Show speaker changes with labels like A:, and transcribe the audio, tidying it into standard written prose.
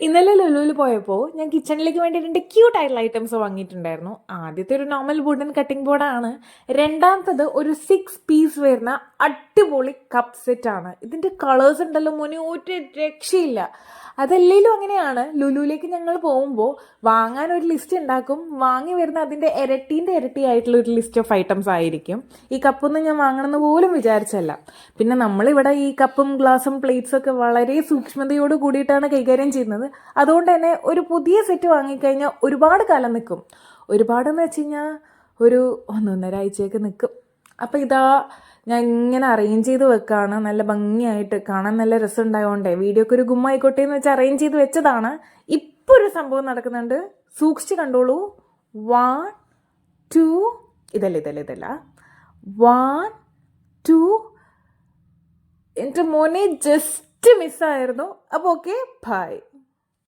A: ഇന്നലെ ലുലുവിൽ പോയപ്പോൾ ഞാൻ കിച്ചണിലേക്ക് വേണ്ടി 2 ക്യൂട്ട് ആയിട്ടുള്ള ഐറ്റംസ് വാങ്ങിയിട്ടുണ്ടായിരുന്നു. ആദ്യത്തെ ഒരു നോർമൽ വുഡൻ കട്ടിംഗ് ബോർഡാണ്. രണ്ടാമത്തത് ഒരു 6 പീസ് വരുന്ന അടിപൊളി കപ്പ് സെറ്റ് ആണ്. ഇതിന്റെ കളേഴ്സ് ഉണ്ടല്ലോ മോനെ, ഒരു രക്ഷയില്ല. അതല്ലേലും അങ്ങനെയാണ്. ലുലുവിലേക്ക് ഞങ്ങൾ പോകുമ്പോൾ വാങ്ങാൻ ഒരു ലിസ്റ്റ് ഉണ്ടാക്കും, വാങ്ങി വരുന്ന അതിന്റെ ഇരട്ടിയായിട്ടുള്ള ഒരു ലിസ്റ്റ് ഓഫ് ഐറ്റംസ് ആയിരിക്കും. ഈ കപ്പൊന്നും ഞാൻ വാങ്ങണമെന്ന് പോലും വിചാരിച്ചല്ല. പിന്നെ നമ്മളിവിടെ ഈ കപ്പും ഗ്ലാസും പ്ലേറ്റ്സും ഒക്കെ വളരെ സൂക്ഷ്മതയോട് കൂടിയിട്ടാണ് കൈകാര്യം ചെയ്യുന്നത്. അതുകൊണ്ട് തന്നെ ഒരു പുതിയ സെറ്റ് വാങ്ങിക്കഴിഞ്ഞാൽ ഒരുപാട് കാലം നിൽക്കും. ഒരുപാടെന്ന് വെച്ച് കഴിഞ്ഞാൽ ഒരു 1.5 ആഴ്ചയൊക്കെ നിൽക്കും. അപ്പം ഇതാ ഞാൻ ഇങ്ങനെ അറേഞ്ച് ചെയ്ത് വെക്കാണ്. നല്ല ഭംഗിയായിട്ട് കാണാൻ നല്ല രസം ഉണ്ടായതുകൊണ്ടേ വീഡിയോക്ക് ഒരു ഗുമ്മായിക്കോട്ടെ എന്ന് വെച്ച് അറേഞ്ച് ചെയ്ത് വെച്ചതാണ്. ഇപ്പോൾ ഒരു സംഭവം നടക്കുന്നുണ്ട്, സൂക്ഷിച്ച് കണ്ടോളൂ. 1 2 ഇതല്ല 1 2. എൻ്റെ മോനെ ജസ്റ്റ് മിസ്സായിരുന്നു. അപ്പോൾ ഓക്കെ, ബൈ.